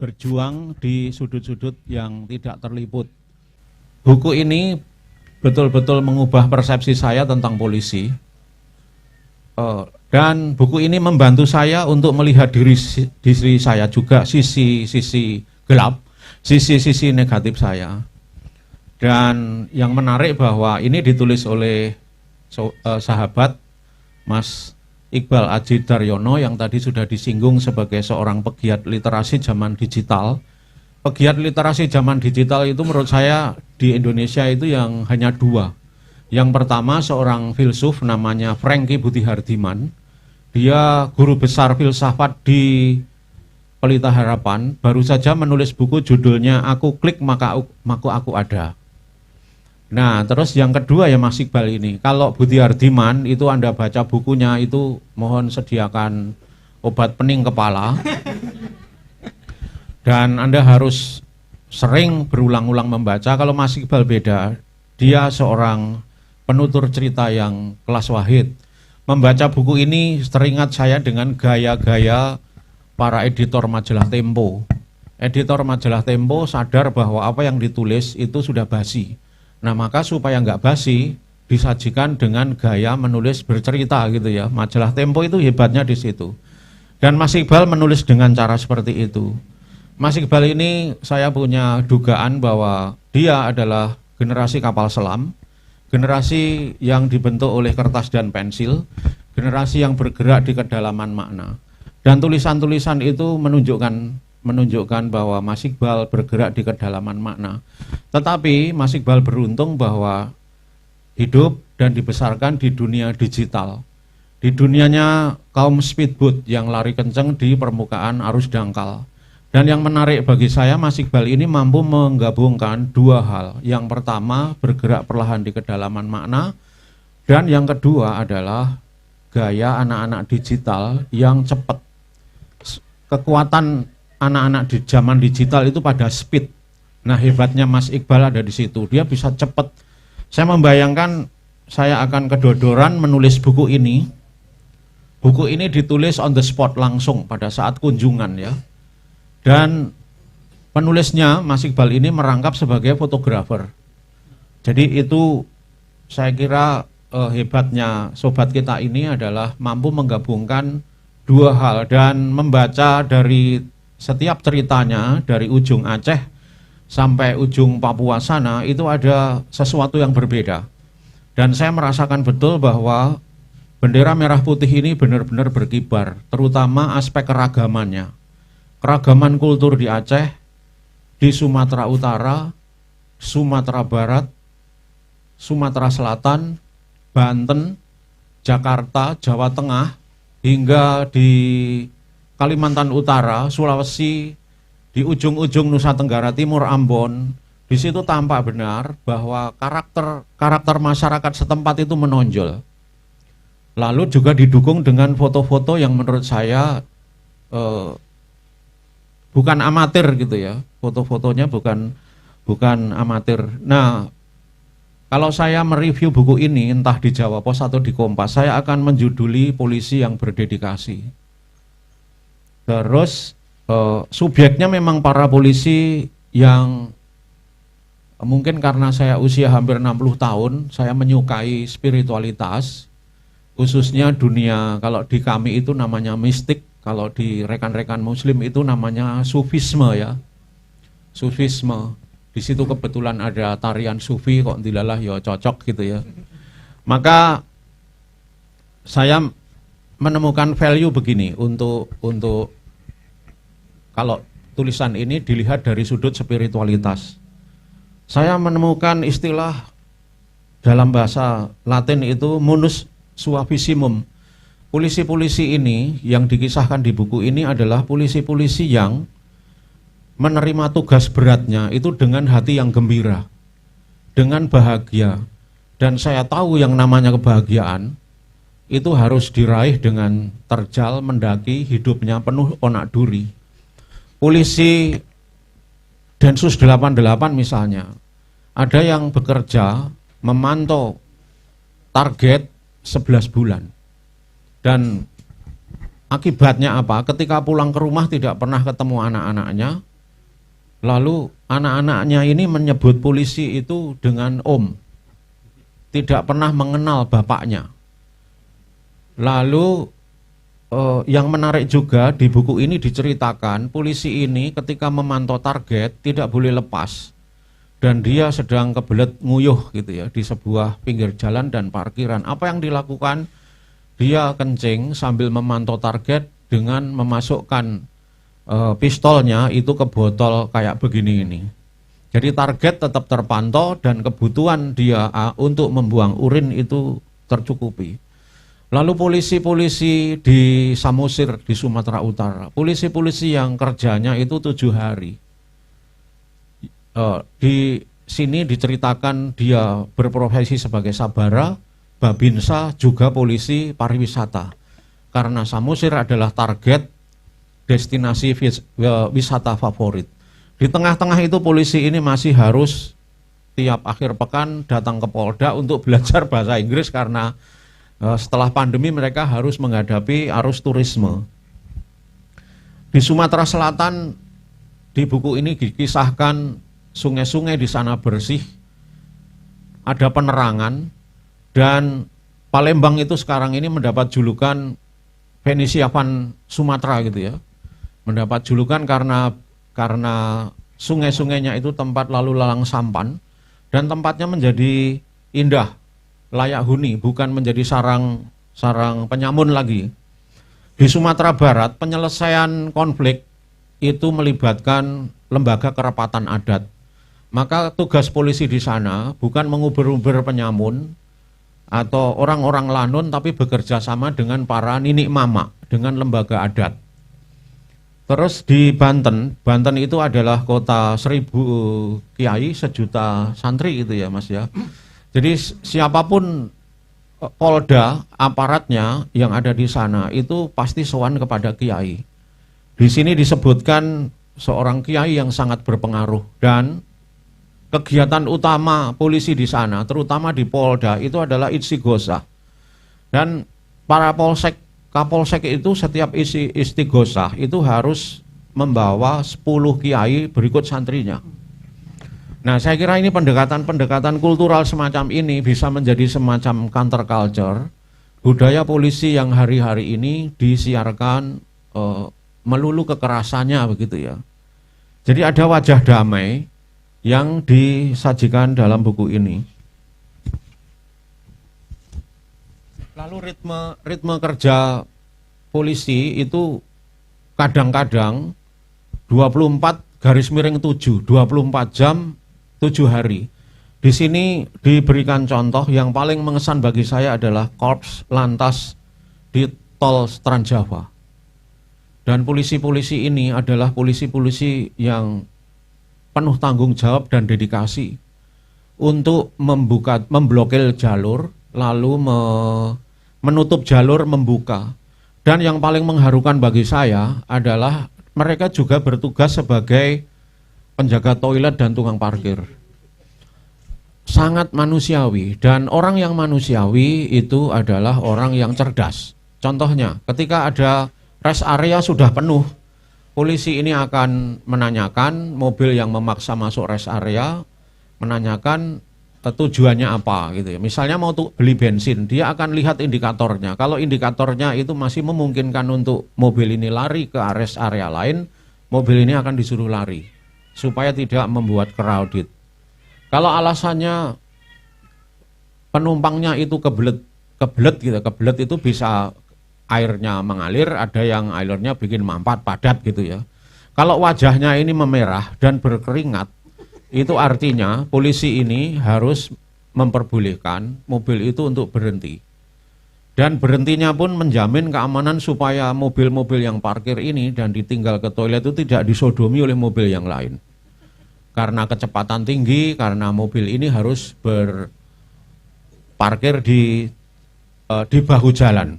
berjuang di sudut-sudut yang tidak terliput. Buku ini betul-betul mengubah persepsi saya tentang polisi. Dan buku ini membantu saya untuk melihat diri saya juga, sisi-sisi gelap, sisi-sisi negatif saya. Dan yang menarik bahwa ini ditulis oleh sahabat Mas Iqbal Aji Daryono yang tadi sudah disinggung sebagai seorang pegiat literasi zaman digital. Pegiat literasi zaman digital itu menurut saya di Indonesia itu yang hanya dua. Yang pertama seorang filsuf namanya Franky Butihardiman. Dia guru besar filsafat di Pelita Harapan, baru saja menulis buku judulnya Aku Klik Maka Aku Ada. Nah, terus yang kedua ya Mas Iqbal ini, kalau Butihardiman itu Anda baca bukunya itu mohon sediakan obat pening kepala. Dan Anda harus sering berulang-ulang membaca. Kalau Mas Iqbal beda, dia seorang penutur cerita yang kelas wahid. Membaca buku ini teringat saya dengan gaya-gaya para editor majalah Tempo. Editor majalah Tempo sadar bahwa apa yang ditulis itu sudah basi. Nah maka supaya nggak basi, disajikan dengan gaya menulis bercerita gitu ya. Majalah Tempo itu hebatnya di situ. Dan Mas Iqbal menulis dengan cara seperti itu. Mas Iqbal ini saya punya dugaan bahwa dia adalah generasi kapal selam, generasi yang dibentuk oleh kertas dan pensil, generasi yang bergerak di kedalaman makna. Dan tulisan-tulisan itu menunjukkan bahwa Mas Iqbal bergerak di kedalaman makna. Tetapi Mas Iqbal beruntung bahwa hidup dan dibesarkan di dunia digital. Di dunianya kaum speedboat yang lari kencang di permukaan arus dangkal. Dan yang menarik bagi saya, Mas Iqbal ini mampu menggabungkan dua hal. Yang pertama, bergerak perlahan di kedalaman makna. Dan yang kedua adalah gaya anak-anak digital yang cepat. Kekuatan anak-anak di zaman digital itu pada speed. Nah hebatnya Mas Iqbal ada di situ, dia bisa cepat. Saya membayangkan saya akan kedodoran menulis buku ini. Buku ini ditulis on the spot langsung pada saat kunjungan ya. Dan penulisnya Mas Iqbal ini merangkap sebagai fotografer. Jadi itu saya kira hebatnya sobat kita ini adalah mampu menggabungkan dua hal dan membaca dari setiap ceritanya dari ujung Aceh sampai ujung Papua sana itu ada sesuatu yang berbeda. Dan saya merasakan betul bahwa bendera merah putih ini benar-benar berkibar, terutama aspek keragamannya. Keragaman kultur di Aceh, di Sumatera Utara, Sumatera Barat, Sumatera Selatan, Banten, Jakarta, Jawa Tengah, hingga di Kalimantan Utara, Sulawesi, di ujung-ujung Nusa Tenggara Timur, Ambon, di situ tampak benar bahwa karakter masyarakat setempat itu menonjol. Lalu juga didukung dengan foto-foto yang menurut saya bukan amatir gitu ya, foto-fotonya bukan amatir. Nah, kalau saya mereview buku ini entah di Jawa Pos atau di Kompas, saya akan menjuduli polisi yang berdedikasi. Terus subjeknya memang para polisi yang mungkin karena saya usia hampir 60 tahun, saya menyukai spiritualitas, khususnya dunia, kalau di kami itu namanya mistik, kalau di rekan-rekan muslim itu namanya sufisme ya. Sufisme. Di situ kebetulan ada tarian sufi kok dilalah ya cocok gitu ya. Maka saya menemukan value begini untuk kalau tulisan ini dilihat dari sudut spiritualitas. Saya menemukan istilah dalam bahasa Latin itu munus suavissimum. Polisi-polisi ini yang dikisahkan di buku ini adalah polisi-polisi yang menerima tugas beratnya itu dengan hati yang gembira, dengan bahagia. Dan saya tahu yang namanya kebahagiaan itu harus diraih dengan terjal mendaki hidupnya penuh onak duri. Polisi Densus 88 misalnya, ada yang bekerja memantau target 11 bulan. Dan akibatnya apa? Ketika pulang ke rumah tidak pernah ketemu anak-anaknya, Lalu anak-anaknya ini menyebut polisi itu dengan om, tidak pernah mengenal bapaknya. Lalu yang menarik juga di buku ini diceritakan polisi ini ketika memantau target tidak boleh lepas, dan dia sedang kebelet nguyuh gitu ya di sebuah pinggir jalan dan parkiran. Apa yang dilakukan? Dia kencing sambil memantau target dengan memasukkan pistolnya itu ke botol kayak begini ini. Jadi target tetap terpantau dan kebutuhan dia untuk membuang urin itu tercukupi. Lalu polisi-polisi di Samosir di Sumatera Utara, polisi-polisi yang kerjanya itu 7 hari. Di sini diceritakan dia berprofesi sebagai sabara, babinsa, juga polisi pariwisata. Karena Samosir adalah target destinasi wisata favorit. Di tengah-tengah itu polisi ini masih harus tiap akhir pekan datang ke Polda untuk belajar bahasa Inggris karena setelah pandemi mereka harus menghadapi arus turisme. Di Sumatera Selatan di buku ini dikisahkan sungai-sungai di sana bersih, ada penerangan, dan Palembang itu sekarang ini mendapat julukan Venesia Van Sumatera gitu ya. Mendapat julukan karena sungai-sungainya itu tempat lalu lalang sampan dan tempatnya menjadi indah, layak huni, bukan menjadi sarang penyamun lagi. Di Sumatera Barat penyelesaian konflik itu melibatkan lembaga kerapatan adat. Maka tugas polisi di sana bukan menguber-uber penyamun atau orang-orang lanun, tapi bekerja sama dengan para ninik mama, dengan lembaga adat. Terus di Banten itu adalah kota 1000 kiai, 1.000.000 santri gitu ya Mas ya. Jadi siapapun Polda aparatnya yang ada di sana itu pasti sowan kepada kiai. Di sini disebutkan seorang kiai yang sangat berpengaruh, dan kegiatan utama polisi di sana, terutama di Polda, itu adalah istighosah. Dan para Kapolsek itu setiap istighosah itu harus membawa 10 kiai berikut santrinya. Nah, saya kira ini pendekatan kultural semacam ini bisa menjadi semacam counter culture, budaya polisi yang hari-hari ini disiarkan melulu kekerasannya begitu ya. Jadi ada wajah damai yang disajikan dalam buku ini. Lalu ritme kerja polisi itu kadang-kadang 24/7, 24 jam 7 hari. Di sini diberikan contoh yang paling mengesan bagi saya adalah Korps Lantas di Tol Trans Jawa. Dan polisi-polisi ini adalah polisi-polisi yang penuh tanggung jawab dan dedikasi untuk memblokir jalur, lalu menutup jalur, membuka. Dan yang paling mengharukan bagi saya adalah mereka juga bertugas sebagai penjaga toilet dan tukang parkir. Sangat manusiawi, dan orang yang manusiawi itu adalah orang yang cerdas. Contohnya, ketika ada rest area sudah penuh, polisi ini akan menanyakan mobil yang memaksa masuk rest area, menanyakan tujuannya apa gitu ya. Misalnya mau beli bensin, dia akan lihat indikatornya. Kalau indikatornya itu masih memungkinkan untuk mobil ini lari ke rest area lain, mobil ini akan disuruh lari supaya tidak membuat crowded. Kalau alasannya penumpangnya itu kebelet gitu, kebelet itu bisa airnya mengalir, ada yang airnya bikin mampat padat gitu ya. Kalau wajahnya ini memerah dan berkeringat, itu artinya polisi ini harus memperbolehkan mobil itu untuk berhenti. Dan berhentinya pun menjamin keamanan supaya mobil-mobil yang parkir ini dan ditinggal ke toilet itu tidak disodomi oleh mobil yang lain. Karena kecepatan tinggi, karena mobil ini harus berparkir di bahu jalan.